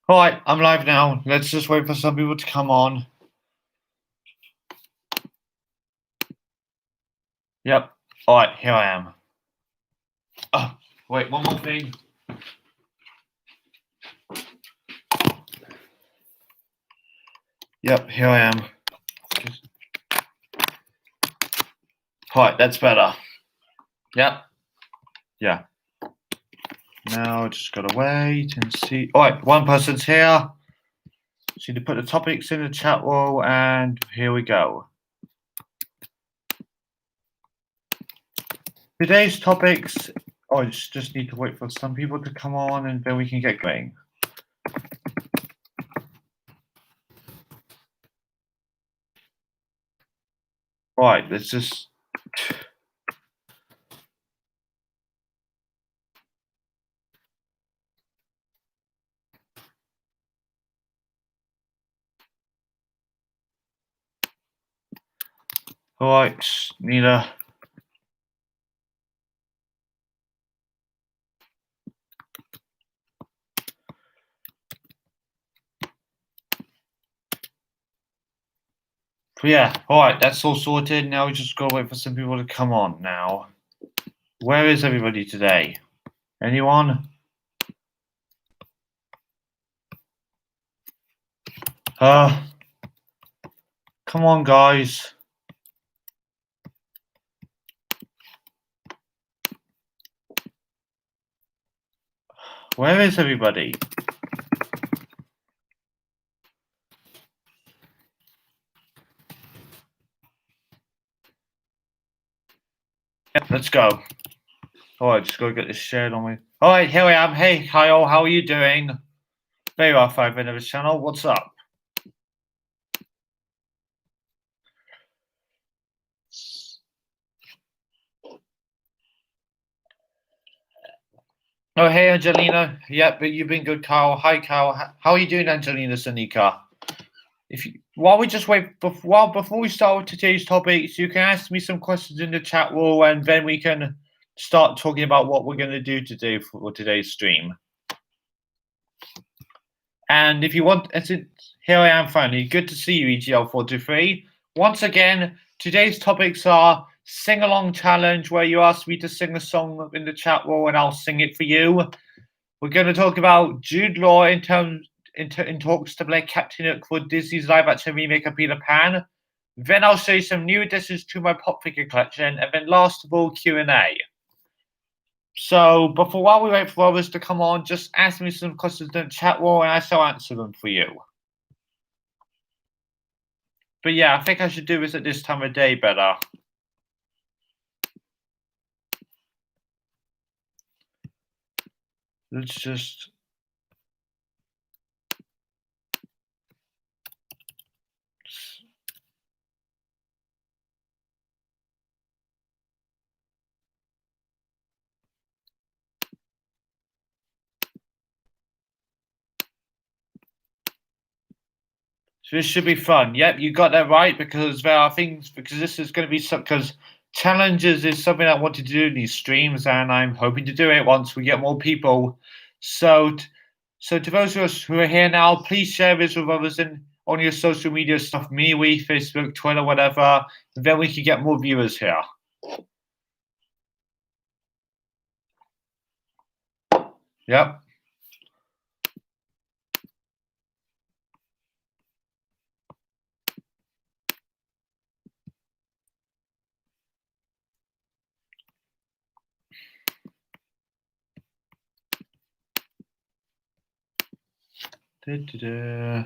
Alright, I'm live now. Let's just wait for some people to come on. Yep. Alright, here I am. Oh, wait, one more thing. Yep, here I am. Alright, that's better. Yep. Yeah. Now just gotta wait and see. Alright, one person's here. Just need to put the topics in the chat wall, and here we go. Today's topics. Oh, I just need to wait for some people to come on, and then we can get going. Alright, let's just. Alright, Nina. Yeah, alright, that's all sorted. Now we just gotta wait for some people to come on now. Where is everybody today? Anyone? Come on, guys. Where is everybody? Yep, let's go. Alright, just gotta get this shared on me. Alright, here I am. Hey, Kyle, how are you doing? There you are, 5 minutes of his channel. What's up? Oh, hey, Angelina. Yep, but you've been good, Kyle. Hi, Kyle. How are you doing, Angelina Sanika? While we just wait, before we start with today's topics, you can ask me some questions in the chat wall, and then we can start talking about what we're going to do today for today's stream. And if you want, here I am finally. Good to see you, EGL423. Once again, today's topics are sing-along challenge, where you ask me to sing a song in the chat wall, and I'll sing it for you. We're going to talk about Jude Law in talks to play Captain Hook for Disney's live-action remake of Peter Pan. Then I'll show you some new additions to my pop figure collection, and then last of all, Q&A. So while we wait for others to come on, just ask me some questions in the chat wall, and I shall answer them for you. But yeah, I think I should do this at this time of day better. Let's just. So this should be fun. Yep, you got that right, because there are things, because this is going to be because challenges is something I want to do in these streams, and I'm hoping to do it once we get more people. So to those of us who are here now, please share this with others on your social media stuff, MeWe, Facebook, Twitter, whatever, and then we can get more viewers here. Yep. Da-da-da.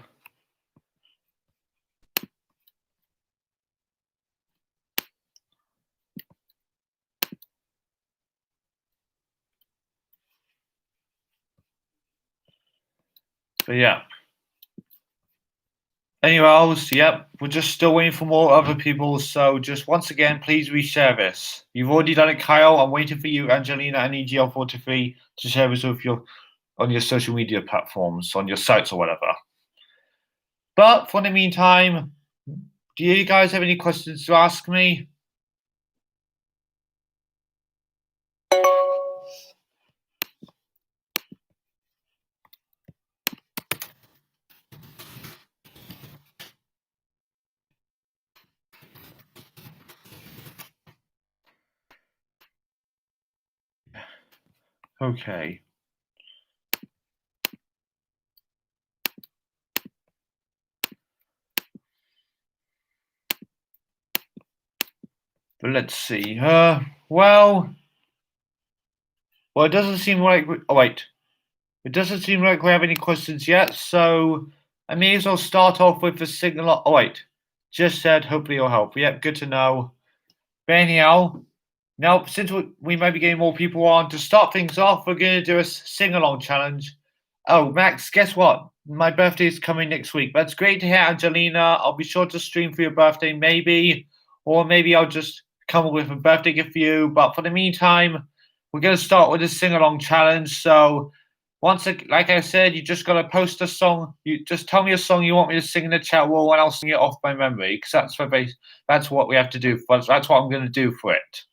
But yeah. Anyway, else, yep, we're just still waiting for more other people. So just once again, please reshare this. You've already done it, Kyle. I'm waiting for you, Angelina and EGL43, to share this with on your social media platforms, on your sites or whatever. But for the meantime, do you guys have any questions to ask me? Okay. But let's see. Well, it doesn't seem like. Oh wait, it doesn't seem like we have any questions yet. So I may as well start off with the signal. Oh wait, just said hopefully it'll help. Yep, good to know. But anyhow, now since we might be getting more people on, to start things off, we're going to do a sing along challenge. Oh, Max, guess what? My birthday is coming next week. That's great to hear, Angelina. I'll be sure to stream for your birthday, maybe, or maybe I'll just come up with a birthday gift for you. But for the meantime, we're going to start with a sing along challenge. So, like I said, you just got to post a song. You just tell me a song you want me to sing in the chat wall, and I'll sing it off by memory because that's what we have to do. That's what I'm going to do for it.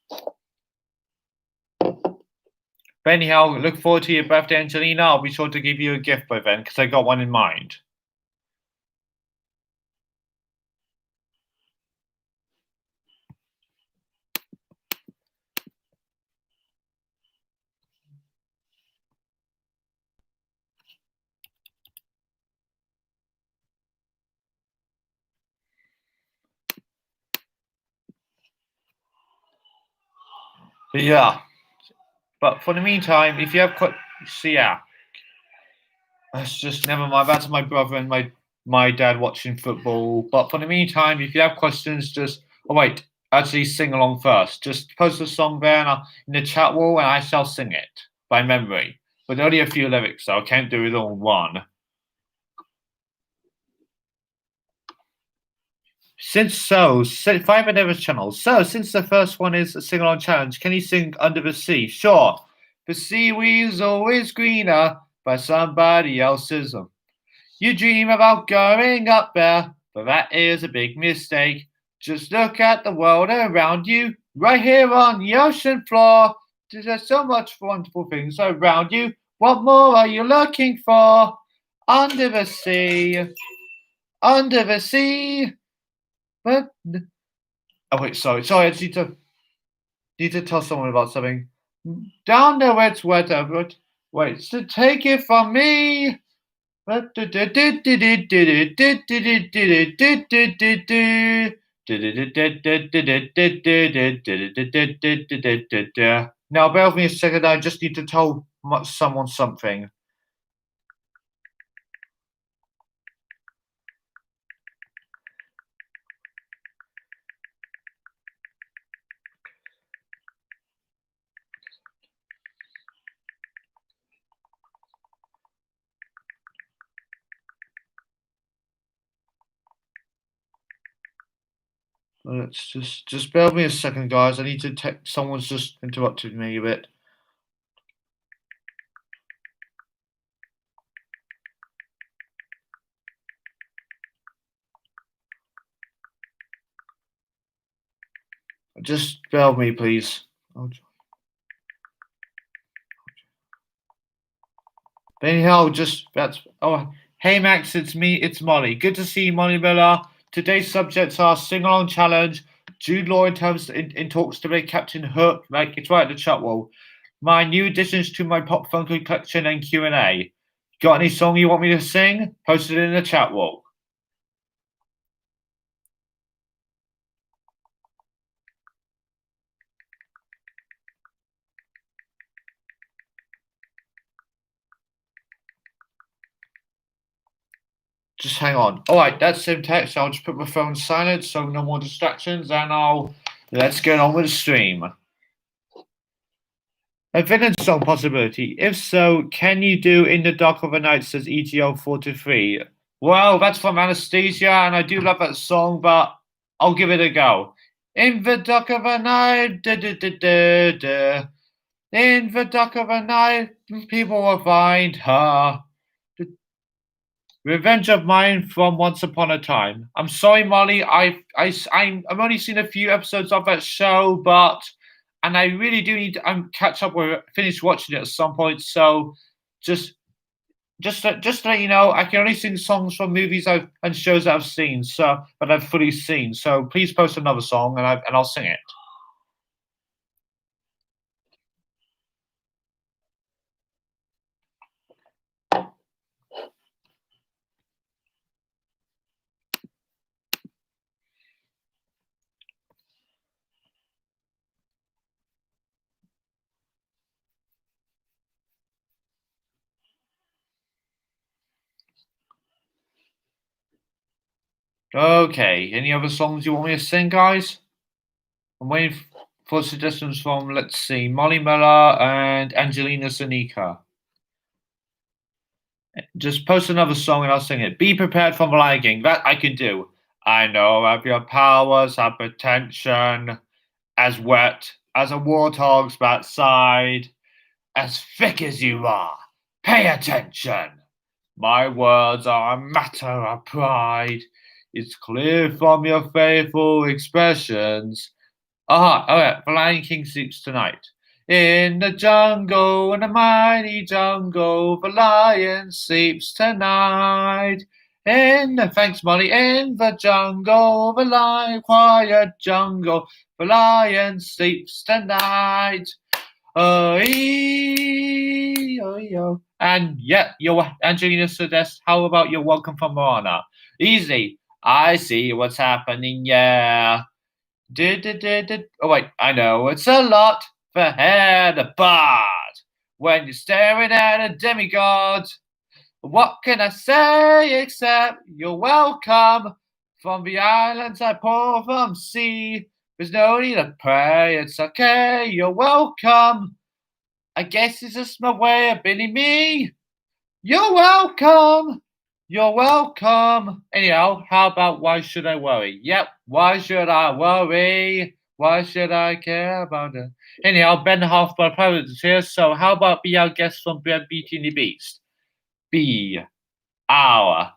But anyhow, look forward to your birthday, Angelina. I'll be sure to give you a gift by then because I got one in mind. But yeah. But for the meantime, if you have that's just never mind. That's my brother and my dad watching football. But for the meantime, if you have questions, just actually sing along first. Just post a song there in the chat wall, and I shall sing it by memory. But only a few lyrics, so I can't do it all in one. Since 5 Endeavours channels. So, since the first one is a sing along challenge, can you sing Under the Sea? Sure. The seaweed's always greener by somebody else's. You dream about going up there, but that is a big mistake. Just look at the world around you, right here on the ocean floor. There's so much wonderful things around you. What more are you looking for? Under the sea, under the sea. But oh wait, sorry. I just need to tell someone about something. Down there where it's wetter, but wait, so take it from me. Now bear with me a second. I just need to tell someone something. Let's just bear with me a second, guys. I need to text. Someone's just interrupted me a bit. Just bear with me, please. Anyhow, hey Max, it's me, it's Molly. Good to see you, Molly Miller. Today's subjects are sing along challenge, Jude Law in talks to make Captain Hook, like it's right at the chat wall. My new additions to my pop funky collection and Q&A. Got any song you want me to sing? Post it in the chat wall. Just hang on. All right, that's some text. I'll just put my phone silent so no more distractions, and let's get on with the stream. A villain song possibility. If so, can you do In the Dark of the Night, says EGL 43? Well, that's from Anastasia, and I do love that song, but I'll give it a go. In the dark of the night, da, da, da, da, da. In the dark of the night, people will find her. Revenge of Mine from Once Upon a Time. I'm sorry, Molly. I've only seen a few episodes of that show, and I really do need to catch up with it, finish watching it at some point. So, just to let you know, I can only sing songs from movies and shows that I've seen, but I've fully seen. So please post another song, and I'll sing it. Okay, any other songs you want me to sing, guys? I'm waiting for suggestions from, let's see, Molly Miller and Angelina Sonika. Just post another song and I'll sing it. Be prepared for the Lion King. That I can do. I know of your powers have pretension, as wet as a warthog's backside, as thick as you are. Pay attention. My words are a matter of pride. It's clear from your faithful expressions. Alright, the Lion King sleeps tonight. In the jungle, in the mighty jungle, the lion sleeps tonight. Thanks, Molly. In the jungle, the lion, quiet jungle, the lion sleeps tonight. Oh, yo. And yeah, your Angelina suggests, how about your welcome from Moana? Easy. I see what's happening, yeah. Oh wait, I know it's a lot for head apart when you're staring at a demigod. What can I say except you're welcome from the islands I pour from sea? There's no need to pray, it's okay, you're welcome. I guess it's just my way of being me. You're welcome. You're welcome. Anyhow, how about why should I worry? Yep, why should I worry? Why should I care about it? Anyhow, Ben Halfblood Pirate is here, so how about be our guest from Beauty and the Beast? Be our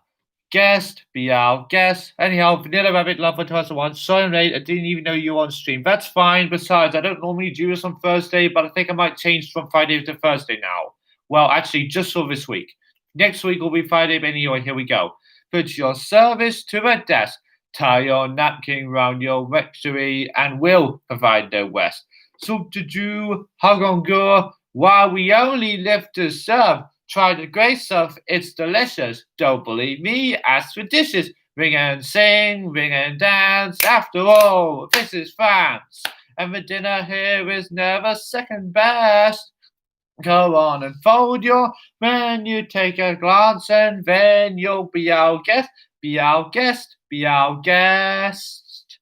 guest, be our guest. Anyhow, Vanilla Rabbit Lover 2001. Sorry I'm late, I didn't even know you were on stream. That's fine. Besides, I don't normally do this on Thursday, but I think I might change from Friday to Thursday now. Well, actually, just for this week. Next week will be Friday, but anyway, here we go. Put your service to the desk. Tie your napkin round your rectory, and we'll provide the rest. Soup to do, hug on go, while we only live to serve. Try the great stuff, it's delicious. Don't believe me, ask for dishes. Ring and sing, ring and dance. After all, this is France, and the dinner here is never second best. Go on and fold your menu, take a glance, and then you'll be our guest, be our guest, be our guest.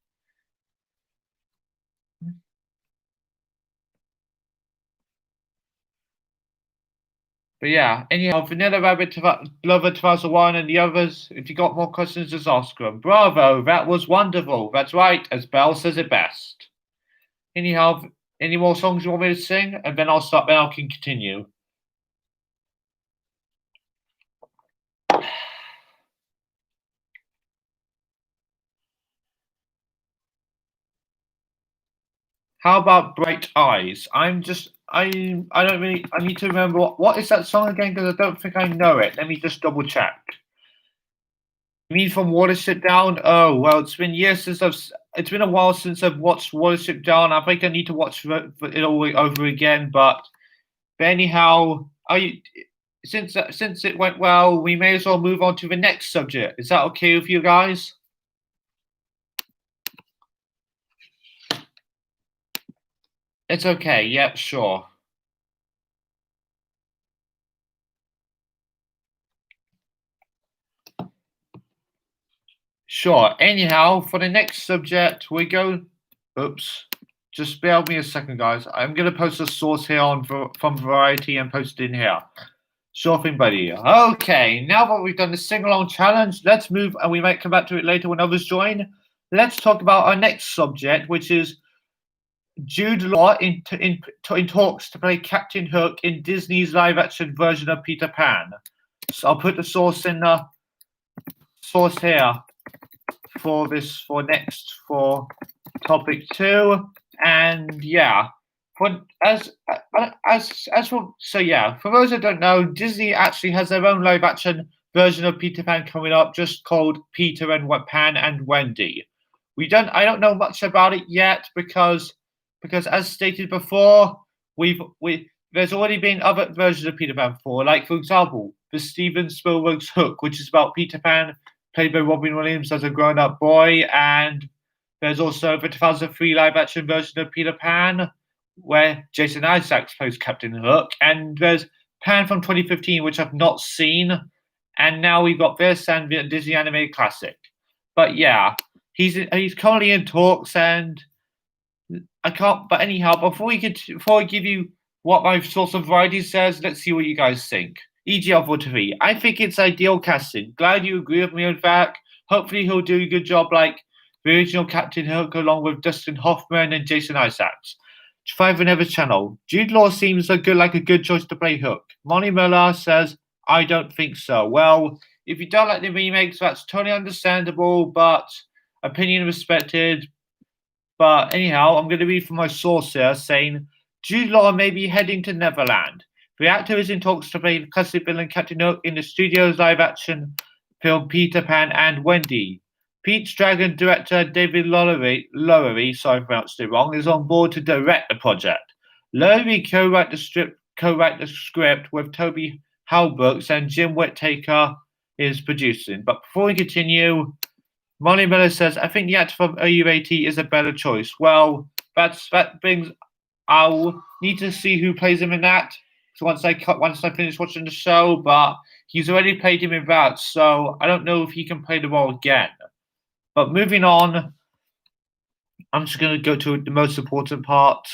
But yeah, anyhow, Vanilla Rabbit Lover 2001 and the others, if you got more questions, just ask them. Bravo, that was wonderful. That's right, as Belle says it best. Anyhow, any more songs you want me to sing? And then I'll stop, then I can continue. How about Bright Eyes? I don't really, I need to remember, what is that song again? Because I don't think I know it. Let me just double check. You mean from Watership Down? Oh, well, it's been a while since I've watched Watership Down. I think I need to watch it all over again, but anyhow, since it went well, we may as well move on to the next subject. Is that okay with you guys? It's okay. Yep, sure. Sure. Anyhow, for the next subject, we go. Oops. Just bear with me a second, guys. I'm going to post a source here from Variety and post it in here. Sure thing, buddy. Okay, now that we've done the sing-along challenge, let's move, and we might come back to it later when others join. Let's talk about our next subject, which is Jude Law in talks to play Captain Hook in Disney's live-action version of Peter Pan. So I'll put the source in the source here for topic 2, and yeah, for those that don't know, Disney actually has their own live action version of Peter Pan coming up, just called Peter and Pan and Wendy. I don't know much about it yet because as stated before, there's already been other versions of Peter Pan before, like for example, the Steven Spielberg's Hook, which is about Peter Pan played by Robin Williams as a grown-up boy, and there's also the 2003 live-action version of Peter Pan, where Jason Isaacs plays Captain Hook, and there's Pan from 2015, which I've not seen, and now we've got this and the Disney animated classic. But yeah, he's currently in talks, and I can't. But anyhow, before I give you what my source of variety says, let's see what you guys think. EGL 43. I think it's ideal casting. Glad you agree with me on that. Hopefully he'll do a good job like the original Captain Hook along with Dustin Hoffman and Jason Isaacs. 5 and Ever Channel. Jude Law seems like a good choice to play Hook. Molly Miller says, I don't think so. Well, if you don't like the remakes, that's totally understandable, but opinion respected. But anyhow, I'm going to read from my source here saying Jude Law may be heading to Neverland. The actor is in talks to play the classic villain Captain Hook in the studio's live-action film Peter Pan and Wendy. Pete's Dragon director David Lowery, sorry if I pronounced it wrong, is on board to direct the project. Lowery co-wrote the script with Toby Halbrooks, and Jim Whittaker is producing. But before we continue, Molly Miller says, I think the actor from OUAT is a better choice. Well, that brings. I'll need to see who plays him in that. So once I finish watching the show, but he's already played him in that, so I don't know if he can play the role again. But moving on, I'm just going to go to the most important part.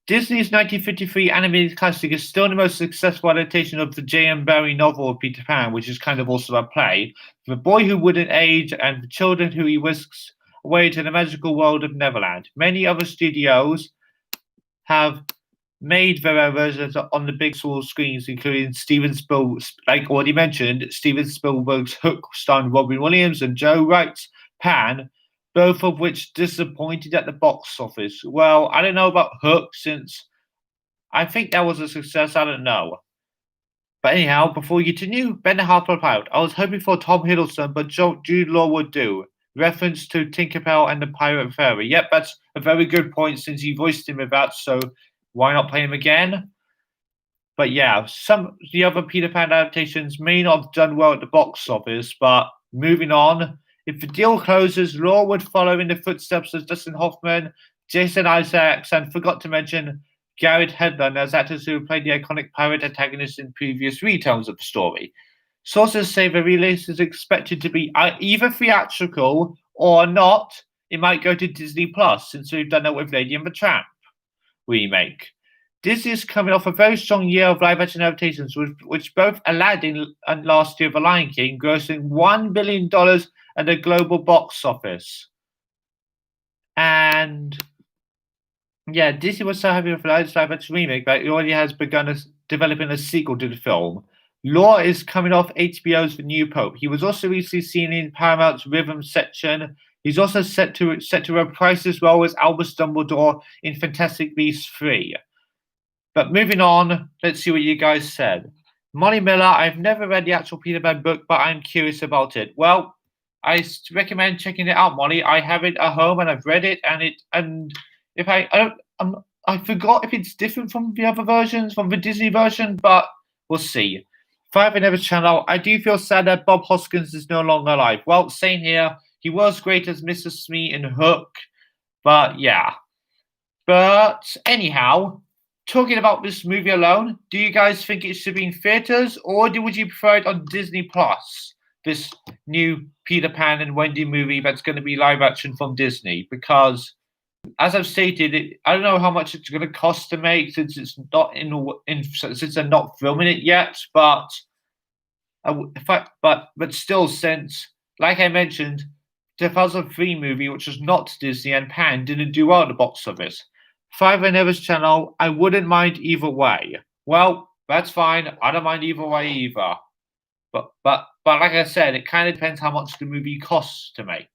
Disney's 1953 animated classic is still the most successful adaptation of the J.M. Barrie novel of Peter Pan, which is kind of also a play. The boy who wouldn't age and the children who he whisks away to the magical world of Neverland. Many other studios have made their versions on the big small screens, including Steven Spielberg, like already mentioned, Steven Spielberg's Hook starring Robin Williams and Joe Wright's Pan, both of which disappointed at the box office. Well, I don't know about Hook, since I think that was a success. I don't know. But anyhow, before we continue, Ben Harper out. I was hoping for Tom Hiddleston, but Jude Law would do. Reference to Tinkerbell and the Pirate Fairy. Yep, that's a very good point since you voiced him with that, so why not play him again? But yeah, some of the other Peter Pan adaptations may not have done well at the box office, but moving on, if the deal closes, Law would follow in the footsteps of Dustin Hoffman, Jason Isaacs, and forgot to mention Garrett Hedlund as actors who played the iconic pirate antagonist in previous retells of the story. Sources say the release is expected to be either theatrical or not. It might go to Disney Plus, since we've done that with Lady and the Tramp remake. Disney is coming off a very strong year of live-action adaptations, which both Aladdin and last year The Lion King grossing $1 billion at the global box office. And yeah, Disney was so happy with Aladdin's live-action remake that it already has begun developing a sequel to the film. Law is coming off HBO's The New Pope. He was also recently seen in Paramount's Rhythm section. He's also set to reprise his role as Albus Dumbledore in Fantastic Beasts 3. But moving on, let's see what you guys said. Molly Miller, I've never read the actual Peter Pan book, but I'm curious about it. Well, I recommend checking it out, Molly. I have it at home and I've read it, and if I forgot if it's different from the other versions, from the Disney version, but we'll see. 5 and Ever Channel. I do feel sad that Bob Hoskins is no longer alive. Well, same here. He was great as Mr. Smee in Hook, but yeah. But anyhow, talking about this movie alone, do you guys think it should be in theaters, or would you prefer it on Disney Plus? This new Peter Pan and Wendy movie that's going to be live action from Disney, because as I've stated, I don't know how much it's going to cost to make since it's not since they're not filming it yet. But but still, since like I mentioned, 2003 movie, which was not Disney, and Pan didn't do well at the box office. 5 and Ever's Channel. I wouldn't mind either way. Well, that's fine. I don't mind either way either. But like I said, it kind of depends how much the movie costs to make.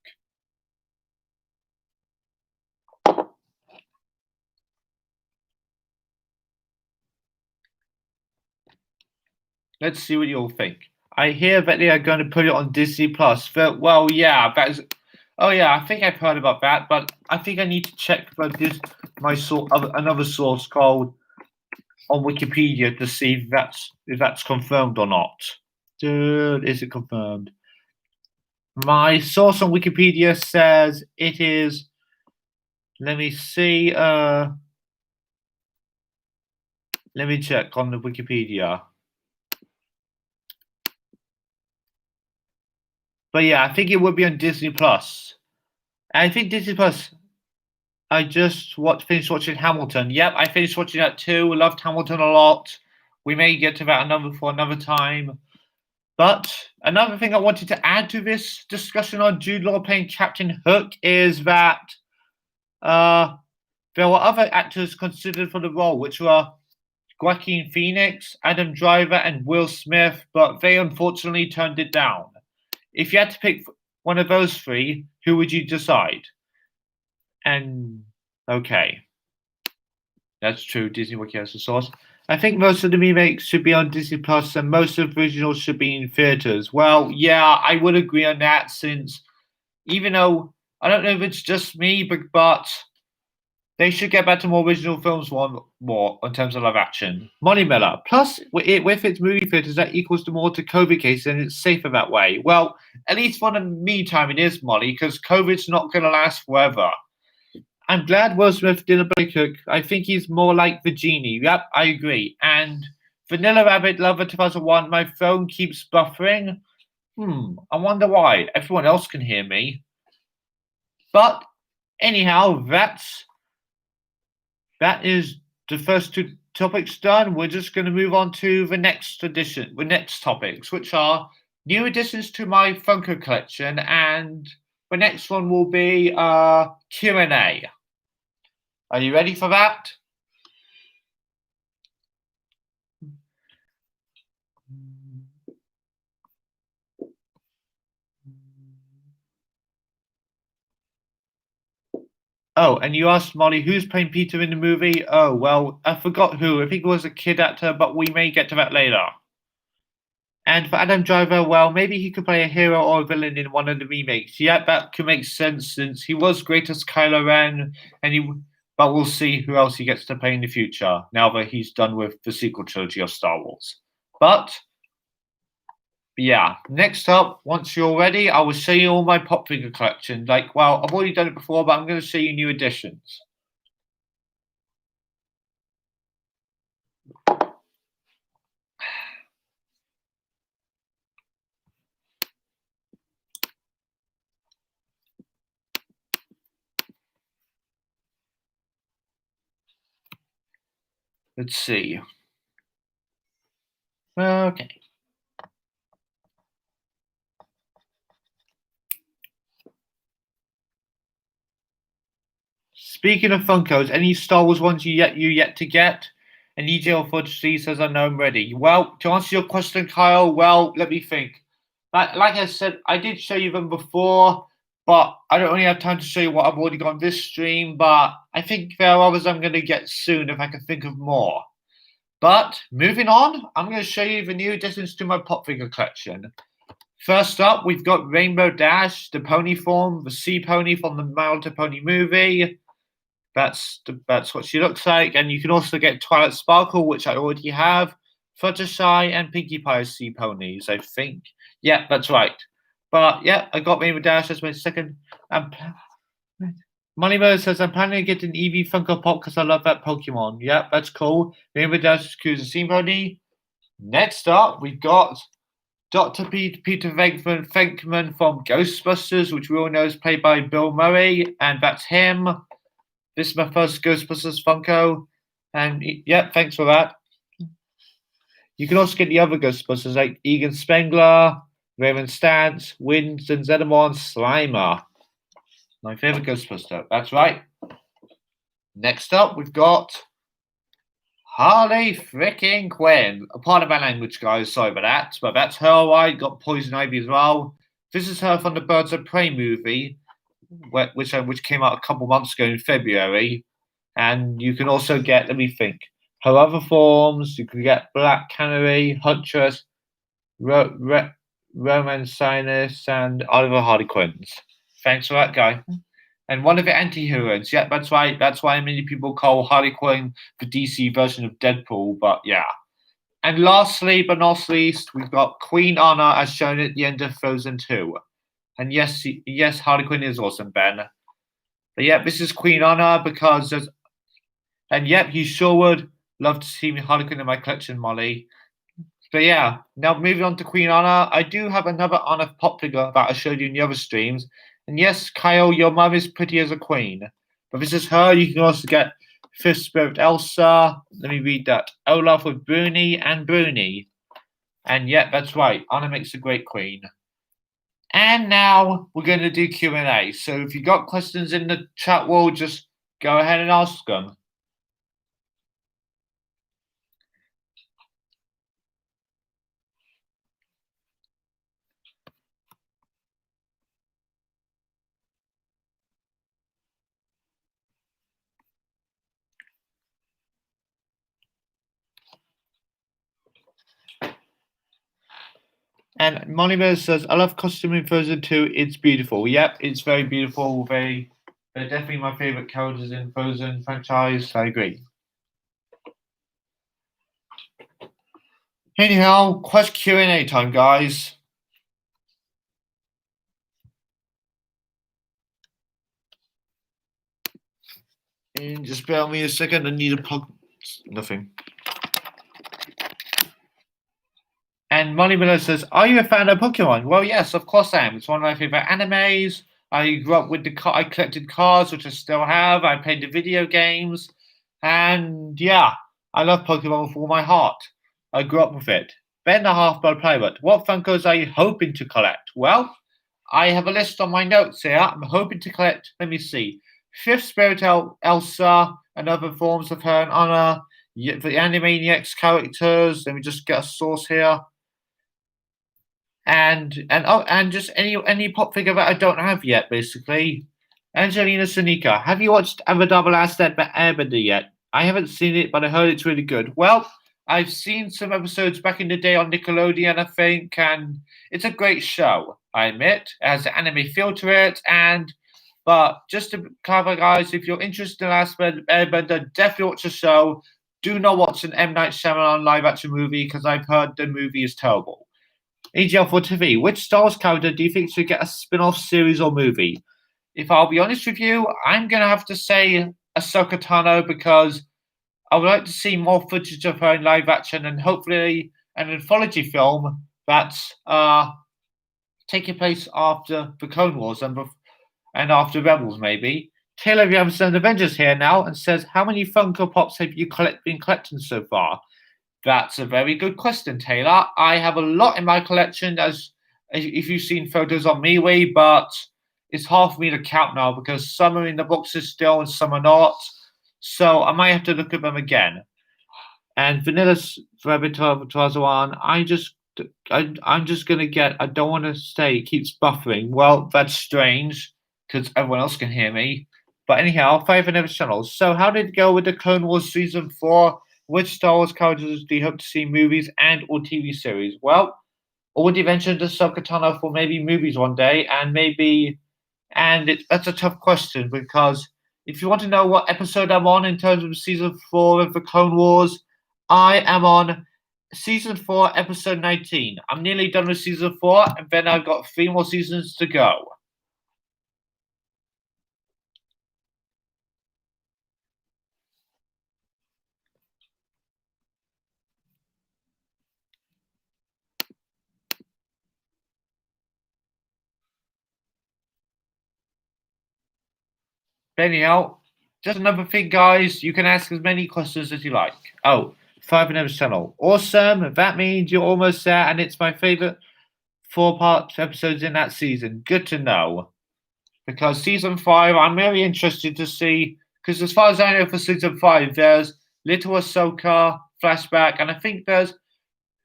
Let's see what you all think. I hear that they are going to put it on Disney Plus. Well, yeah, that is. Oh yeah, I think I've heard about that, but I think I need to check about this. Another source called on Wikipedia to see if that's confirmed or not. Is it confirmed? My source on Wikipedia says it is. Let me see. Let me check on the Wikipedia. But yeah, I think it would be on Disney Plus. And I think Disney Plus. I just finished watching Hamilton. Yep, I finished watching that too. Loved Hamilton a lot. We may get to that another time. But another thing I wanted to add to this discussion on Jude Law playing Captain Hook is that there were other actors considered for the role, which were Joaquin Phoenix, Adam Driver, and Will Smith, but they unfortunately turned it down. If you had to pick one of those three, who would you decide? And okay, that's true. Disney Wiki has the source. I think most of the remakes should be on Disney Plus, and most of the originals should be in theaters. Well, yeah, I would agree on that. Since even though I don't know if it's just me, but they should get back to more original films more in terms of live action. Molly Miller. Plus, with its movie theaters, that equals to more to COVID cases, and it's safer that way. Well, at least for the meantime, it is, Molly, because COVID's not going to last forever. I'm glad Will Smith didn't play Cook. I think he's more like the genie. Yep, I agree. And Vanilla Rabbit Lover 2001, my phone keeps buffering. I wonder why. Everyone else can hear me. But anyhow, that is the first two topics done. We're just going to move on to the next topics, which are new additions to my Funko collection, and the next one will be Q&A. Are you ready for that? Oh, and you asked Molly, who's playing Peter in the movie? Oh, well, I forgot who. I think it was a kid actor, but we may get to that later. And for Adam Driver, well, maybe he could play a hero or a villain in one of the remakes. Yeah, that could make sense since he was great as Kylo Ren, but we'll see who else he gets to play in the future now that he's done with the sequel trilogy of Star Wars. But yeah, next up, once you're ready, I will show you all my pop figure collection. I've already done it before, but I'm going to show you new additions. Let's see. Okay. Speaking of Funkos, any Star Wars ones you yet to get? And EJL43 says, I know I'm ready. Well, to answer your question, Kyle, well, let me think. Like I said, I did show you them before, but I don't really have time to show you what I've already got on this stream, but I think there are others I'm going to get soon if I can think of more. But moving on, I'm going to show you the new additions to my pop figure collection. First up, we've got Rainbow Dash, the pony form, the sea pony from the My Little Pony movie. That's what she looks like. And you can also get Twilight Sparkle, which I already have, Fluttershy, and Pinkie Pie sea ponies, I think. Yeah, that's right. But yeah, I got Rainbow Dash as my second. Moneybird says, I'm planning to get an Eevee Funko Pop because I love that Pokemon. Yep, that's cool. Rainbow Dash is Cruiser Sea Pony. Next up, we've got Dr. Peter Venkman from Ghostbusters, which we all know is played by Bill Murray, and that's him. This is my first Ghostbusters Funko, and yeah, thanks for that. You can also get the other Ghostbusters like Egan Spengler, Raven Stantz, Winston Zeddemore, and Slimer. My favorite Ghostbuster. That's right. Next up, we've got Harley freaking Quinn. A part of my language, guys. Sorry about that. But that's her, right? Got Poison Ivy as well. This is her from the Birds of Prey movie, which came out a couple months ago in February. And you can also get, let me think, her other forms. You can get Black Canary, Huntress, Roman Sinus, and Oliver Harley Quinns. Thanks for that, guy. And one of the anti-heroes. Yeah, that's right. That's why many people call Harley Quinn the DC version of Deadpool, but yeah. And lastly, but not least, we've got Queen Anna as shown at the end of Frozen 2. And yes, Harley Quinn is awesome, Ben. But yeah, this is Queen Anna because and yep, you sure would love to see Harley Quinn in my collection, Molly. But yeah, now moving on to Queen Anna, I do have another Anna pop figure that I showed you in the other streams. And yes, Kyle, your mum is pretty as a queen. But this is her. You can also get Fifth Spirit Elsa. Let me read that. Olaf with Bruni and Bruni. And yeah, that's right. Anna makes a great queen. And now we're going to do Q&A. So if you got questions in the chat wall, just go ahead and ask them. And Moneybird says, I love costume in Frozen 2. It's beautiful. Yep, it's very beautiful. They're definitely my favorite characters in Frozen franchise. I agree. Anyhow, question Q&A time, guys. And just bear with me a second. I need a plug. Nothing. And Molly Miller says, are you a fan of Pokemon? Well, yes, of course I am. It's one of my favorite animes. I grew up with I collected cards, which I still have. I played the video games. And yeah, I love Pokemon with all my heart. I grew up with it. Ben the Half-Blood Pirate. What Funkos are you hoping to collect? Well, I have a list on my notes here. I'm hoping to collect, let me see, Fifth Spirit Elsa and other forms of her in honor. The Animaniacs characters. Let me just get a source here. And just any pop figure that I don't have yet, basically. Angelina Sonika, have you watched Avatar: The Last Airbender yet? I haven't seen it, but I heard it's really good. Well, I've seen some episodes back in the day on Nickelodeon, I think, and it's a great show. I admit, it has an anime feel to it, but just to clarify, guys, if you're interested in Last Airbender, definitely watch the show. Do not watch an M Night Shyamalan live action movie because I've heard the movie is terrible. AGL4 TV, which Star Wars character do you think should get a spin off series or movie? If I'll be honest with you, I'm going to have to say Ahsoka Tano because I would like to see more footage of her in live action and hopefully an anthology film that's taking place after the Clone Wars and after Rebels, maybe. Taylor of Yamson Avengers here now and says, how many Funko Pops have you been collecting so far? That's a very good question, Taylor. I have a lot in my collection, as if you've seen photos on MeWe, but it's hard for me to count now because some are in the boxes still and some are not. So I might have to look at them again. And Vanilla's Forever Tarzan, I'm just gonna get. I don't want to stay. It keeps buffering. Well, that's strange because everyone else can hear me. But anyhow, 5 another channels. So how did it go with the Clone Wars season 4? Which Star Wars characters do you hope to see in movies and or TV series? Well, already mentioned Ahsoka Tano for maybe movies one day, that's a tough question because if you want to know what episode I'm on in terms of season 4 of the Clone Wars, I am on season 4, episode 19. I'm nearly done with season 4, and then I've got 3 more seasons to go. Anyhow, just another thing, guys. You can ask as many questions as you like. Oh, 5 and channel. Awesome. That means you're almost there, and it's my favorite 4-part episodes in that season. Good to know. Because season 5, I'm very interested to see. Because as far as I know, for season 5, there's Little Ahsoka flashback, and I think there's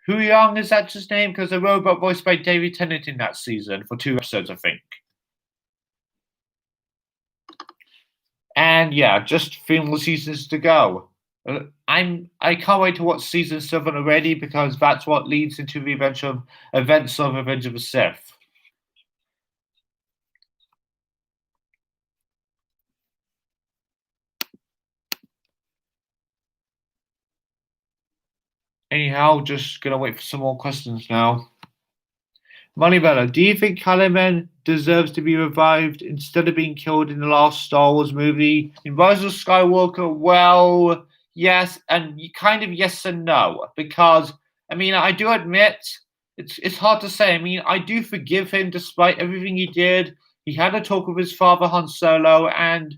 Hu Young. Is that his name? Because the robot voiced by David Tennant in that season for 2 episodes, I think. And yeah, just 3 more seasons to go. I can't wait to watch season 7 already because that's what leads into the eventual events of Revenge of the Sith. Anyhow, just gonna wait for some more questions now. Moneybella, do you think Kylo deserves to be revived instead of being killed in the last Star Wars movie? In Rise of Skywalker, well, yes, and kind of yes and no, because I mean, I do admit it's hard to say. I mean, I do forgive him despite everything he did. He had a talk with his father Han Solo, and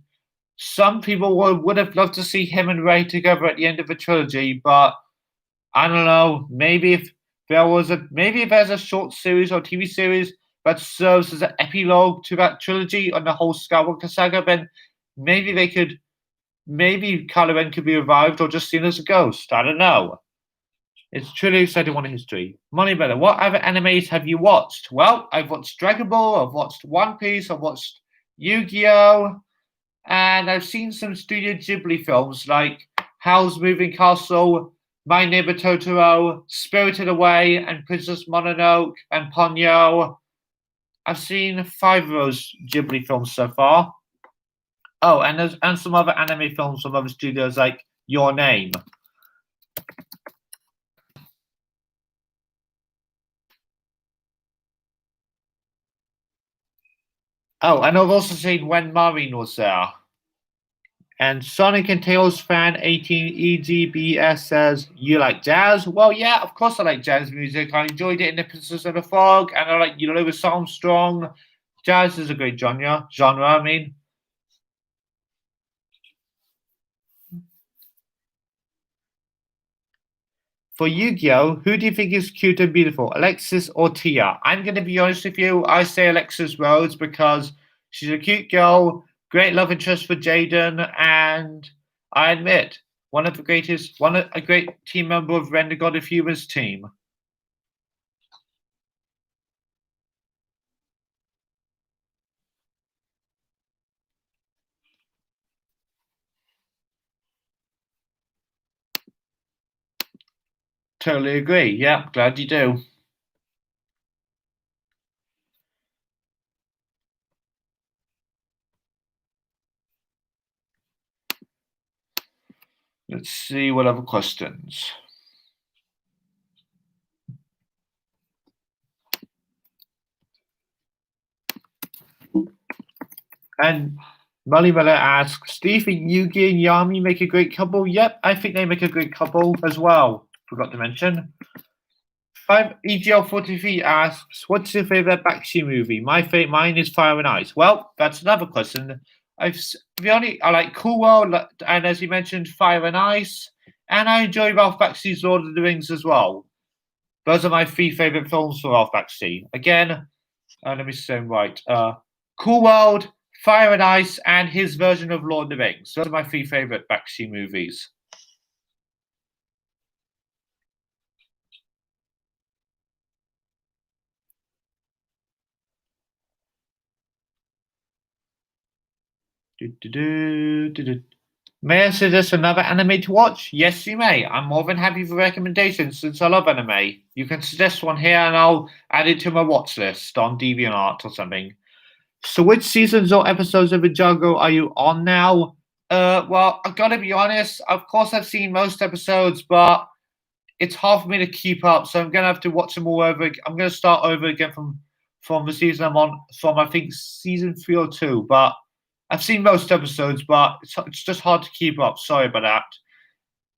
some people would have loved to see him and Rey together at the end of the trilogy, but I don't know. Maybe if there's a short series or TV series that serves as an epilogue to that trilogy on the whole Skywalker saga, then maybe they could maybe Kylo Ren could be revived or just seen as a ghost. I don't know. It's truly exciting one in history. Moneybella, what other animes have you watched? Well, I've watched Dragon Ball, I've watched One Piece, I've watched Yu-Gi-Oh! And I've seen some Studio Ghibli films like Howl's Moving Castle, My Neighbor Totoro, Spirited Away, and Princess Mononoke, and Ponyo. I've seen 5 of those Ghibli films so far. Oh, and some other anime films from other studios like Your Name. Oh, and I've also seen When Maureen Was There. And Sonic and Tails fan 18 EGBS says, you like jazz? Well, yeah, of course I like jazz music. I enjoyed it in The Princess and the Frog, and I like Louis Armstrong. Jazz is a great genre, I mean. For Yu-Gi-Oh, who do you think is cute and beautiful, Alexis or Tia? I'm going to be honest with you. I say Alexis Rhodes because she's a cute girl, great love interest for Jaden, and I admit, a great team member of Ren the God of Humor's team. Totally agree. Yeah, glad you do. Let's see what other questions. And Molly Miller asks, do you think Yugi and Yami make a great couple? Yep, I think they make a great couple as well. Forgot to mention. 5 EGL43 asks, what's your favorite Bakshi movie? Mine is Fire and Ice. Well, that's another question. I like Cool World, and as you mentioned, Fire and Ice, and I enjoy Ralph Bakshi's Lord of the Rings as well. Those are my 3 favorite films for Ralph Bakshi. Again, let me say them right. Cool World, Fire and Ice, and his version of Lord of the Rings. Those are my 3 favorite Bakshi movies. May I suggest another anime to watch? Yes, you may. I'm more than happy for recommendations since I love anime. You can suggest one here and I'll add it to my watch list on DeviantArt or something. So, which seasons or episodes of Ninjago are you on now? Well, I've got to be honest. Of course, I've seen most episodes, but it's hard for me to keep up. So I'm gonna have to watch them all over. I'm gonna start over again from the season I'm on, from I think season 3 or 2. But I've seen most episodes, but it's just hard to keep up. Sorry about that.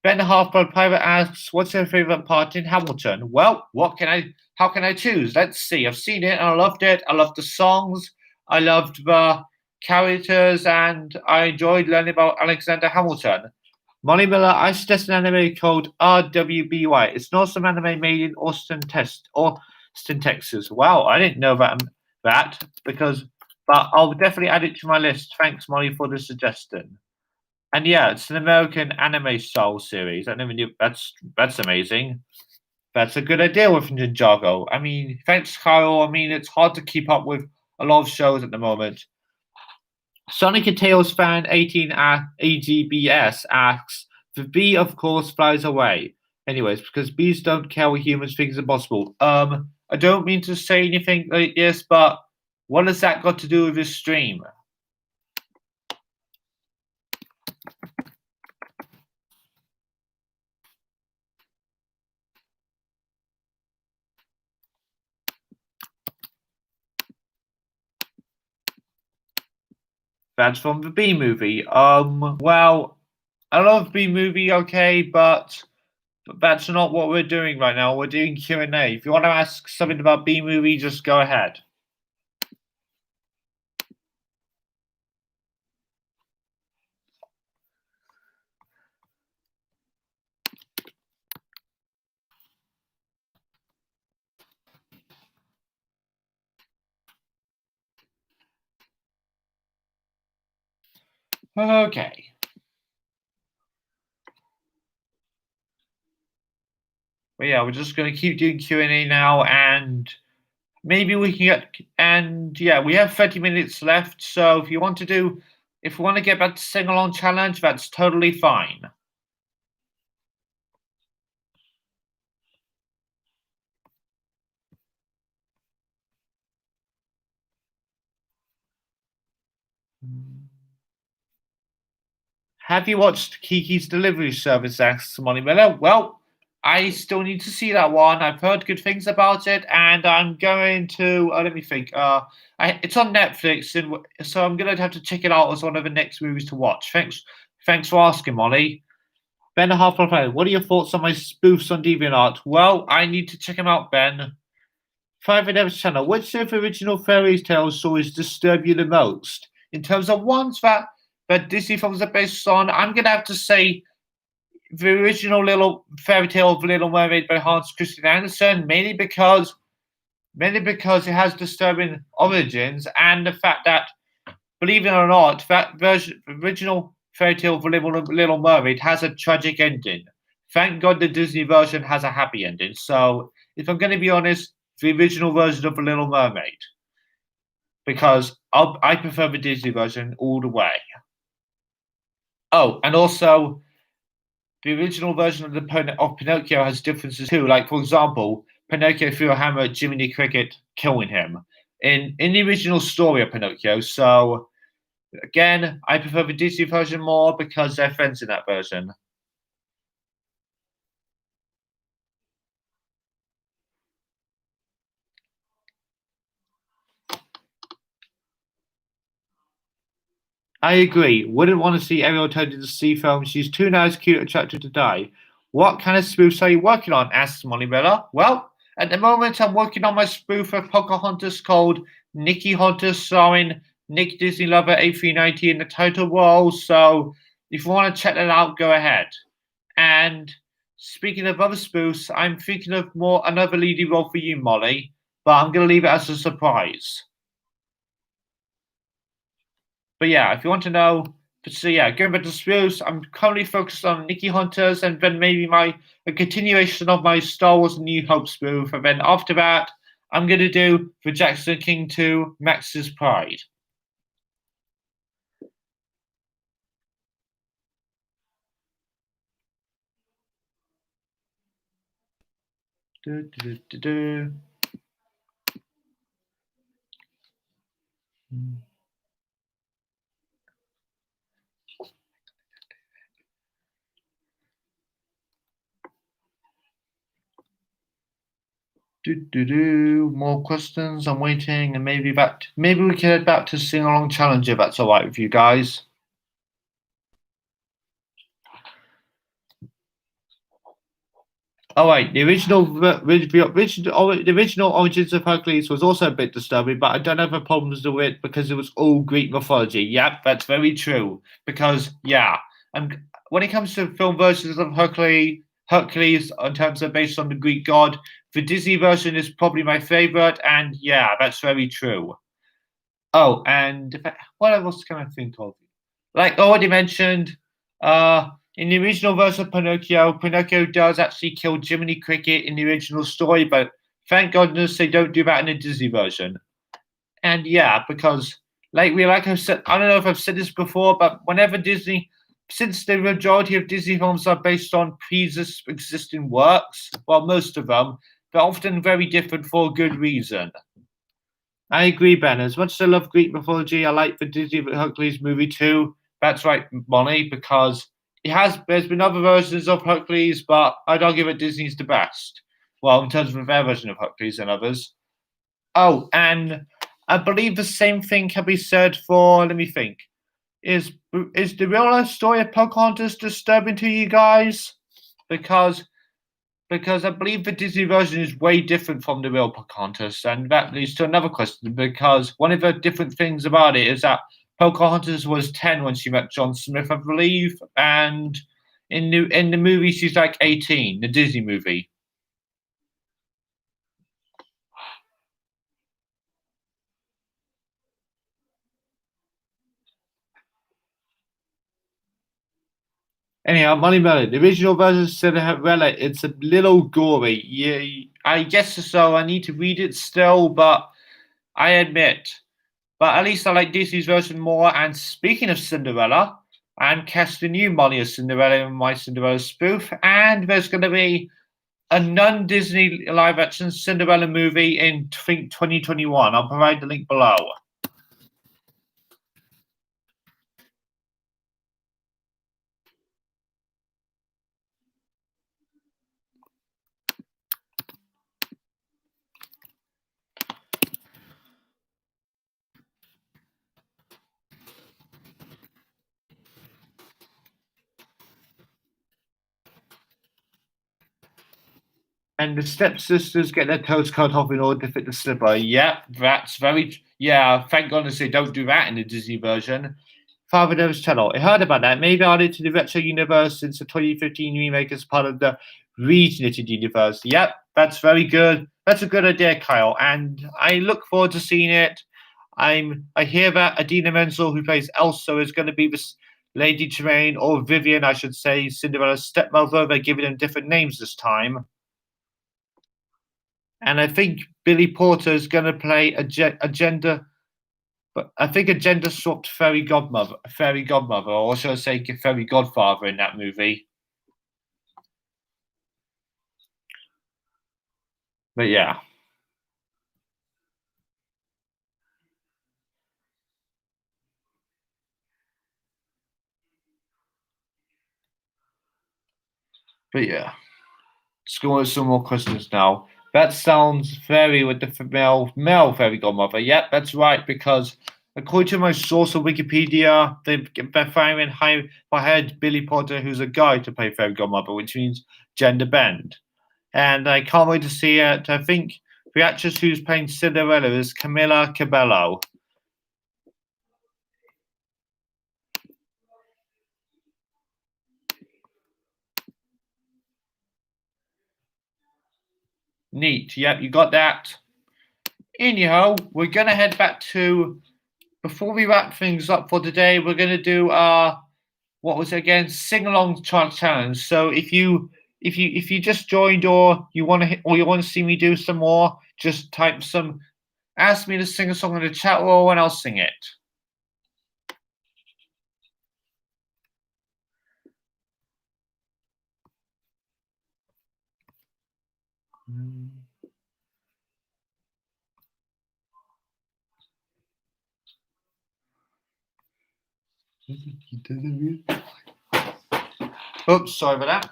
Ben the Half-Blood Pirate asks, "What's your favorite part in Hamilton?" Well, How can I choose? Let's see. I've seen it and I loved it. I loved the songs. I loved the characters, and I enjoyed learning about Alexander Hamilton. Molly Miller, I suggest an anime called RWBY. It's an awesome anime made in Austin, Texas. Wow, I didn't know that but I'll definitely add it to my list. Thanks, Molly, for the suggestion. And yeah, it's an American anime style series. I never knew that's amazing. That's a good idea with Ninjago. I mean, thanks, Kyle. I mean, it's hard to keep up with a lot of shows at the moment. Sonic and Tails fan 18 AGBS asks, the bee of course flies away. Anyways, because bees don't care what humans think is impossible. I don't mean to say anything like this, but what has that got to do with this stream? That's from the Bee movie. Well, I love Bee movie, okay, but But that's not what we're doing right now. We're doing Q&A. If you want to ask something about B-movie, just go ahead. Okay. But yeah, we're just going to keep doing Q&A now, and maybe we can get, and yeah, we have 30 minutes left, so if you want to do, if we want to get back to sing-along challenge, that's totally fine. Have you watched Kiki's Delivery Service? Asks Molly Miller. Well, I still need to see that one. I've heard good things about it, and I'm going to. Let me think. It's on Netflix, and so I'm gonna have to check it out as one of the next movies to watch. Thanks for asking, Molly. Ben Harper, what are your thoughts on my spoofs on DeviantArt? Well, I need to check them out, Ben. Five Dev's channel. Which of the original fairy tale stories disturb you the most? In terms of ones that Disney films are based on, I'm gonna have to say the original Little Fairy Tale of Little Mermaid by Hans Christian Andersen, mainly because it has disturbing origins and the fact that, believe it or not, that version, original Fairy Tale of Little Mermaid has a tragic ending. Thank God the Disney version has a happy ending. So, if I'm going to be honest, the original version of the Little Mermaid, because I prefer the Disney version all the way. Oh, and also the original version of Pinocchio has differences too. Like, for example, Pinocchio threw a hammer at Jiminy Cricket, killing him in the original story of Pinocchio. So again, I prefer the Disney version more because they're friends in that version. I agree. Wouldn't want to see Ariel turned into sea foam. She's too nice, cute, attractive to die. What kind of spoofs are you working on? Asks Molly Miller. Well, at the moment, I'm working on my spoof of Pocahontas called Nikki Hunter, starring Nick Disney Lover A390 in the title role. So if you want to check that out, go ahead. And speaking of other spoofs, I'm thinking of another leading role for you, Molly, but I'm going to leave it as a surprise. But yeah, if you want to know, so yeah, going back to spoofs, I'm currently focused on Nikki Hunters, and then maybe a continuation of my Star Wars New Hope spoof, and then after that, I'm going to do the Jackson King 2 Max's Pride. Do, do, do, do, do. More questions. I'm waiting, and maybe we can head back to sing along challenge if that's all right with you guys. All right, the original origins of Hercules was also a bit disturbing, but I don't have a problems with it because it was all Greek mythology. Yep, that's very true. Because yeah, and when it comes to film versions of Hercules in terms of based on the Greek god, the Disney version is probably my favorite, and yeah, that's very true. Oh, and what else can I think of? Like already mentioned, in the original version of Pinocchio, Pinocchio does actually kill Jiminy Cricket in the original story, but thank goodness they don't do that in the Disney version. And yeah, because like I've said, I don't know if I've said this before, but whenever Disney, since the majority of Disney films are based on previous existing works, well, most of them, they're often very different for a good reason. I agree, Ben. As much as I love Greek mythology, I like the Disney Hercules movie too. That's right, Bonnie, because there's been other versions of Hercules, but I'd argue that Disney's the best. Well, in terms of their version of Hercules and others. Oh, and I believe the same thing can be said for, let me think. Is the real life story of Pocahontas disturbing to you guys? Because because I believe the Disney version is way different from the real Pocahontas, and that leads to another question. Because one of the different things about it is that Pocahontas was 10 when she met John Smith, I believe, and in the movie she's like 18, the Disney movie. Anyhow, Money Melon, the original version of Cinderella, it's a little gory. Yeah, I guess so. I need to read it still, but I admit. But at least I like Disney's version more. And speaking of Cinderella, I'm casting you, Molly, as Cinderella in my Cinderella spoof. And there's going to be a non Disney live action Cinderella movie in, I think, 2021. I'll provide the link below. And the stepsisters get their toes cut off in order to fit the slipper. Yep, that's very. Yeah, thank goodness they don't do that in the Disney version. Father Knows Channel. I heard about that. Maybe added to the retro universe since the 2015 remake as part of the Regenerated universe. Yep, that's very good. That's a good idea, Kyle. And I look forward to seeing it. I hear that Adina Menzel, who plays Elsa, is going to be this Lady Tremaine, or Vivian, I should say, Cinderella's stepmother. They're giving them different names this time. And I think Billy Porter is going to play a gender, but I think a gender swapped fairy godmother, or should I say, fairy godfather in that movie. But yeah, but yeah. Let's go with some more questions now. That sounds very with the male fairy godmother. Yep, that's right, because according to my source of Wikipedia, they're firing hired Billy Potter, who's a guy, to play fairy godmother, which means gender bend. And I can't wait to see it. I think the actress who's playing Cinderella is Camilla Cabello. Neat. Yep, you got that. Anyhow, we're gonna head back to before we wrap things up for today. We're gonna do what was it again? Sing along challenge. So if you just joined or you want to see me do some more, just type some. Ask me to sing a song in the chat room and I'll sing it. Oops, sorry about that.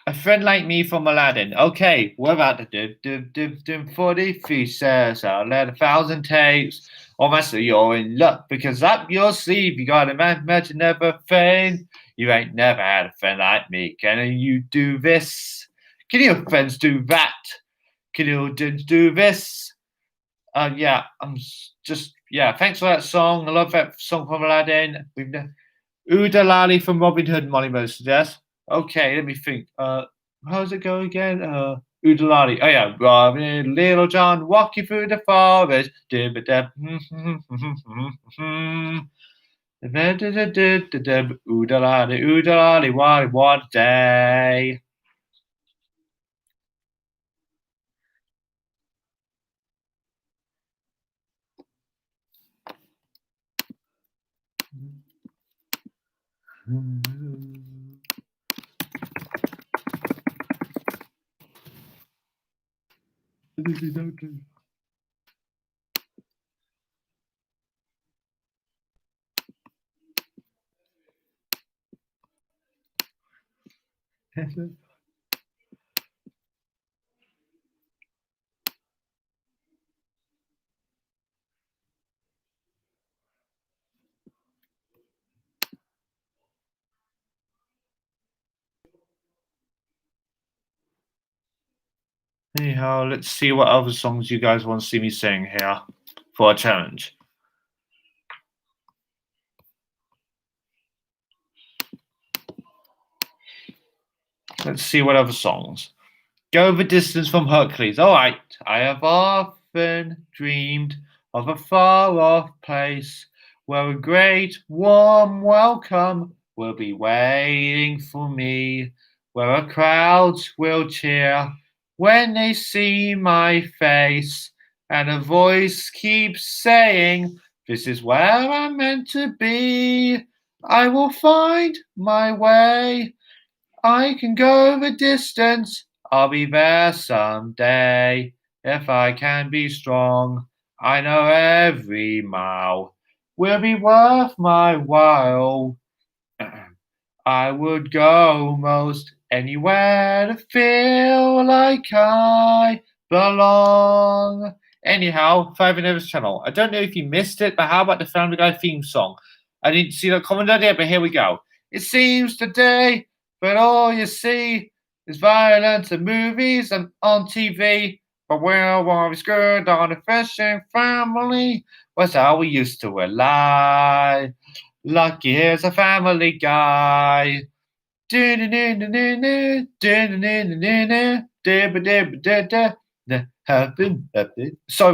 A friend like me from Aladdin. Okay, we're about to do 43 says I'll let 1,000 takes. Oh, master, you're in luck because up your sleeve you got a imagine never friend. You ain't never had a friend like me. Can you do this? Can your friends do that? Can you do this? Yeah, just yeah. Thanks for that song. I love that song from Aladdin. We've Uda Lali from Robin Hood, Molly Moses, yes? Okay, let me think. How's it go again? Udalali. Oh yeah, Robin, Little John, walking through the forest. Udalali, Udalali, what a day. Anyhow, let's see what other songs you guys want to see me sing here for a challenge. Let's see what other songs. Go the distance from Hercules. All right. I have often dreamed of a far-off place where a great warm welcome will be waiting for me, where our crowds will cheer when they see my face, and a voice keeps saying, "This is where I'm meant to be. I will find my way. I can go the distance. I'll be there someday. If I can be strong, I know every mile will be worth my while. I would go most anywhere to feel like I belong." Anyhow, Five and Ever's channel. I don't know if you missed it, but how about the Family Guy theme song? I didn't see that comment earlier, but here we go. It seems today, but all you see is violence in movies and on TV. But we're always good on a fishing family. Was how we used to rely. Lucky here's a Family Guy. Sorry,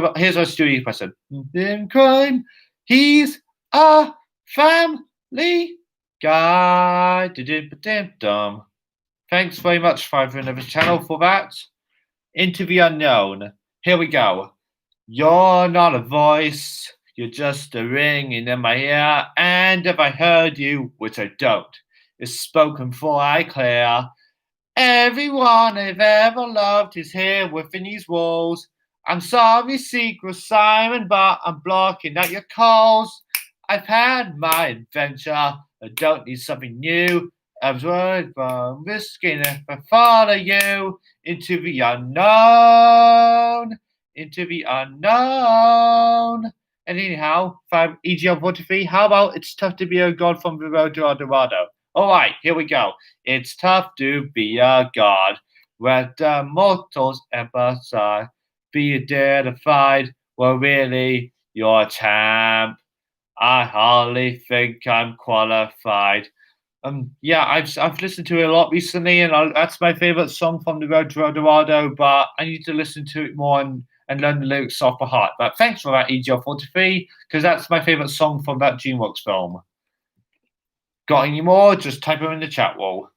but here's our studio person. In crime, he's a family guy. Thanks very much, Five Another Channel, for that. Into the Unknown. Here we go. You're not a voice, you're just a ringing in my ear, and if I heard you, which I don't, is spoken for I clear. Everyone I've ever loved is here within these walls. I'm sorry, secret Simon, but I'm blocking out your calls. I've had my adventure, I don't need something new. I was worried about risking if I follow you into the unknown. Into the unknown. And anyhow, 5 EGL 43, how about It's Tough to Be a God from the Road to El Dorado? Alright, here we go. It's tough to be a god, where the mortals emphasize. Be identified, well, really, you're a champ. I hardly think I'm qualified. Yeah, I've listened to it a lot recently, and that's my favorite song from the Road to El Dorado. But I need to listen to it more and learn the lyrics off by heart. But thanks for that, EGL43, because that's my favorite song from that DreamWorks film. Got any more? Just type them in the chat wall.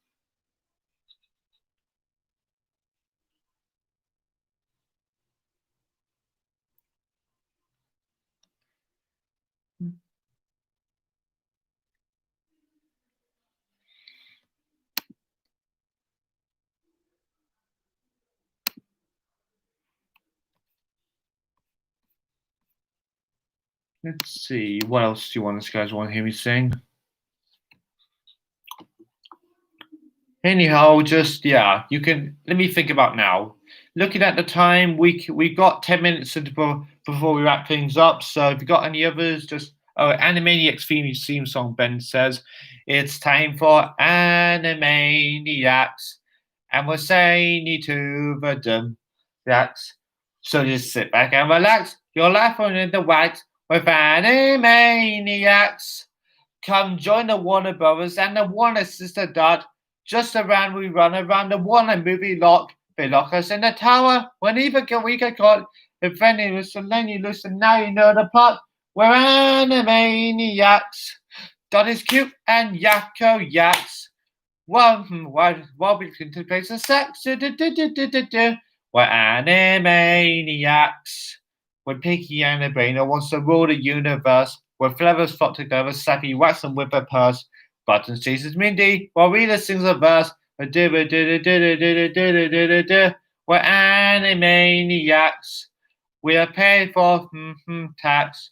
Let's see. What else do you guys want to hear me sing? Anyhow, just yeah, you can. Let me think about now. Looking at the time, we've got 10 minutes before we wrap things up. So if you got any others, just Animaniacs theme song. Ben says it's time for Animaniacs, and we're saying to the Dax. So just sit back and relax. You're laughing in the wax with Animaniacs. Come join the Warner Brothers and the Warner Sister Dot. Just around we run around the Warner movie lot. They lock us in the tower. Whenever we get caught, if any listen, then you listen. Now you know the plot. We're Animaniacs. Dot is cute and Yakko yaks. While we can play some sex. We're Animaniacs. When Pinky and the Brainer wants to rule the universe, when Flavors flock together, Sappy whacks them with a purse. Buttons chases Mindy, while Rita sings a verse. We're Animaniacs. We are paid for tax.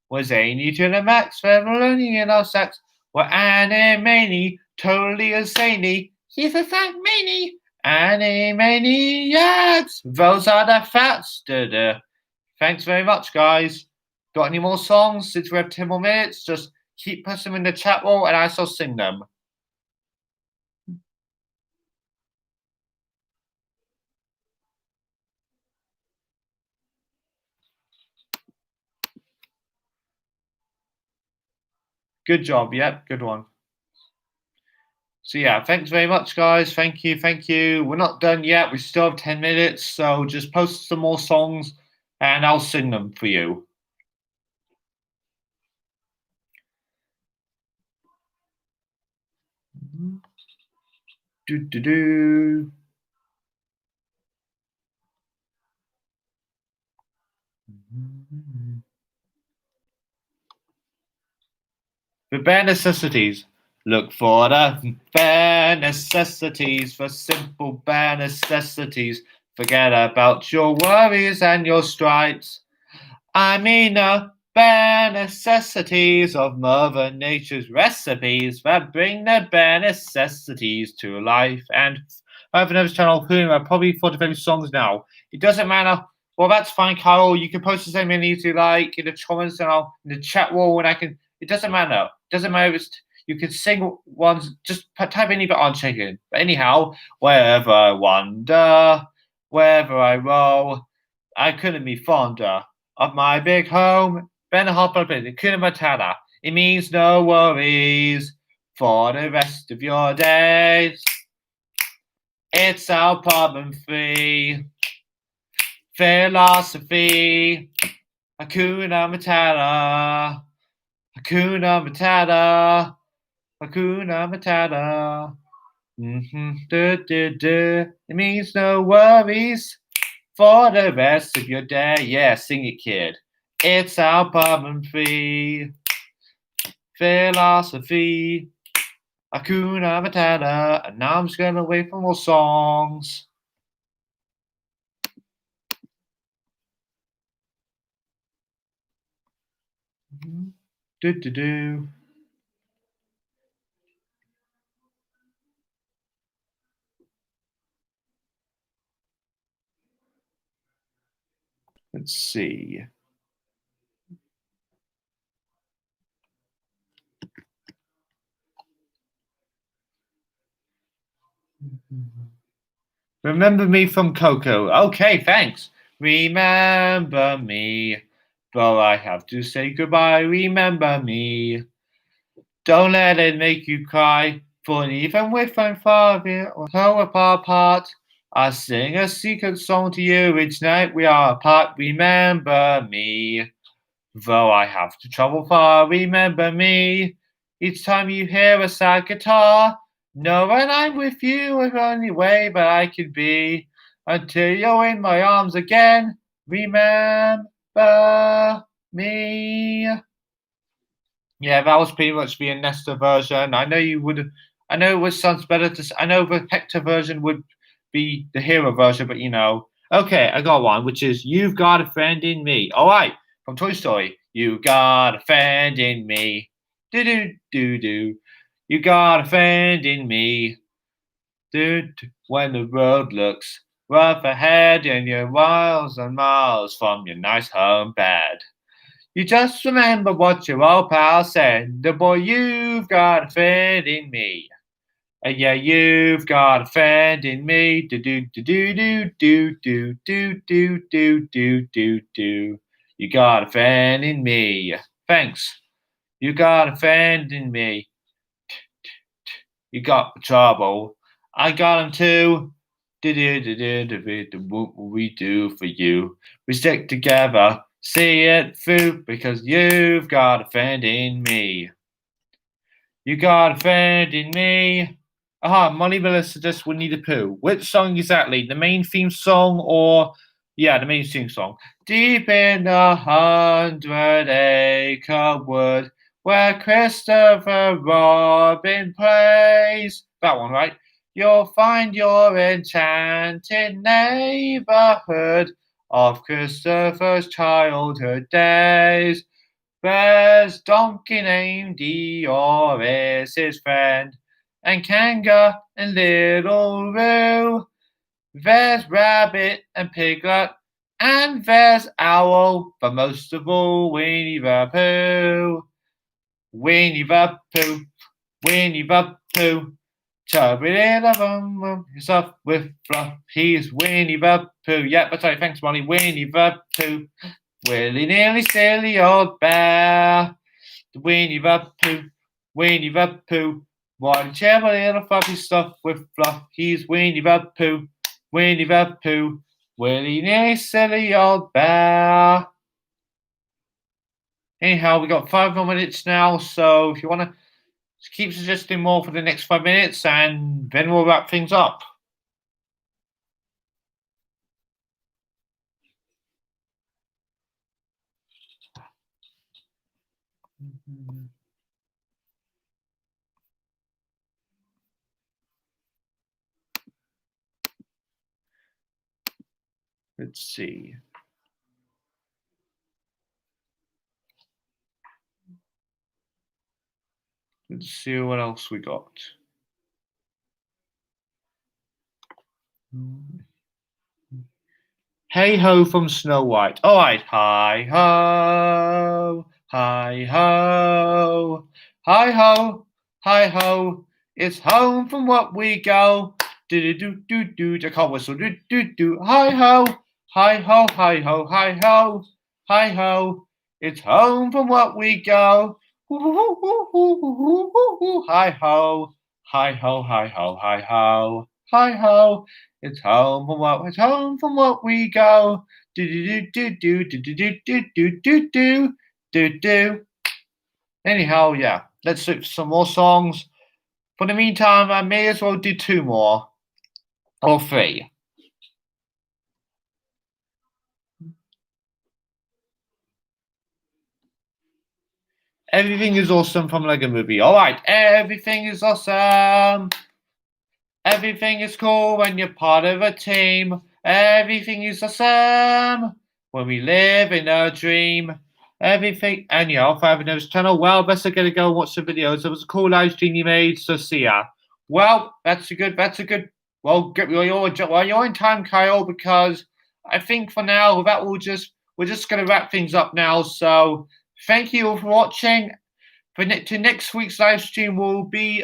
We're zany to the max, we're learning in our sex. We're Animani, totally insane. He's a fat mani. Animaniacs. Those are the facts. Thanks very much, guys. Got any more songs? Since we have 10 more minutes, just keep putting them in the chat wall and I shall sing them. Good job. Yep, good one. So yeah, thanks very much, guys. Thank you, thank you. We're not done yet. We still have 10 minutes, so just post some more songs, and I'll sing them for you. Do do do. The bare necessities. Look for the bare necessities, for simple bare necessities. Forget about your worries and your strides. I mean the bare necessities of Mother Nature's recipes that bring the bare necessities to life. And I have another channel, whom I probably thought of any songs now. It doesn't matter. Well, that's fine, Carol. You can post as many as you like in the comments and I'll in the chat wall, and I can. It doesn't matter. It doesn't matter. You can sing ones. Just type any bit on chicken. But anyhow, wherever I wander, wherever I roll, I couldn't be fonder of my big home. Ben Hopper, Kuna Matata. It means no worries for the rest of your days. It's our problem-free philosophy. Hakuna Matata. Hakuna Matata. Hakuna Matata. It means no worries for the rest of your day. Yeah, sing it, kid. It's our problem-free philosophy. Hakuna Matata. And now I'm just gonna wait for more songs. Do. Let's see. Remember me from Coco. Okay, thanks. Remember me. Though I have to say goodbye, remember me. Don't let it make you cry. For even if I'm far or so apart, I sing a secret song to you each night we are apart. Remember me. Though I have to travel far, remember me. Each time you hear a sad guitar, know when I'm with you is the only way that I could be. Until you're in my arms again, remember me. Yeah, that was pretty much the Nesta version. I know you would. I know it sounds better to. I know the Hector version would be the hero version, but you know. Okay, I got one, which is "You've Got a Friend in Me." All right, from Toy Story. You got a friend in me. Do do do do. You got a friend in me. Do do. When the road looks rough ahead and you're miles and miles from your nice home bed. You just remember what your old pal said. The boy, you've got a friend in me. And yeah, you've got a friend in me. Do do do do do do do do do do do do do. You got a friend in me. Thanks. You got a friend in me. You got trouble. I got him too. What will we do for you? We stick together, see it through, because you've got a friend in me. You got a friend in me. Aha, Molly Miller suggests Winnie the Pooh. Which song exactly? The main theme song or yeah, the main theme song. Deep in the 100-acre wood where Christopher Robin plays. That one, right? You'll find your enchanted neighborhood of Christopher's childhood days. There's donkey named Eeyore is his friend, and Kanga and Little Roo. There's Rabbit and Piglet, and there's Owl, but most of all, Winnie the Pooh. Winnie the Pooh, Winnie the Pooh. Chubby little bum, he's off with fluff. He's Winnie the Pooh. Yep, that's right. Thanks, Molly. Winnie the Pooh. Willy-nilly silly old bear. Winnie the Pooh. Winnie the Pooh. One chair, little fluffy stuff with fluff. He's Winnie the Pooh. Winnie the Pooh. Willie nearly silly old bear. Anyhow, we got 5 more minutes now, so if you want to keep suggesting more for the next 5 minutes, and then we'll wrap things up. Let's see. Let's see what else we got. Hey ho from Snow White. All right. Hi ho, hi ho, hi ho, hi ho. It's home from what we go. Do do do do do. I can't whistle. Do do do. Hi ho, hi ho, hi ho, hi ho, hi ho. It's home from what we go. Hi ho, hi ho, hi ho, hi ho, hi ho. It's home from what we go. Do do do do do do do do do do do do do. Anyhow, yeah, let's look for some more songs. For the meantime, I may as well do 2 more or 3. Everything is awesome from Lego Movie. All right, everything is awesome. Everything is cool when you're part of a team. Everything is awesome when we live in a dream. Everything, and yeah, if I have another channel, well, best I gotta go and watch the videos. It was a cool live stream you made, so see ya. Well, that's a good, well, you're in time, Kyle, because I think for now, we're just gonna wrap things up now, so thank you all for watching. To next week's live stream will be,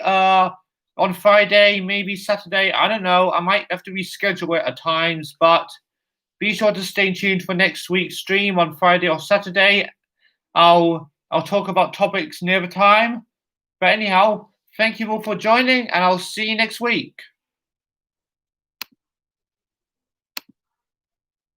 on Friday, maybe Saturday. I don't know. I might have to reschedule it at times, but be sure to stay tuned for next week's stream on Friday or Saturday. I'll talk about topics near the time. But anyhow, thank you all for joining, and I'll see you next week.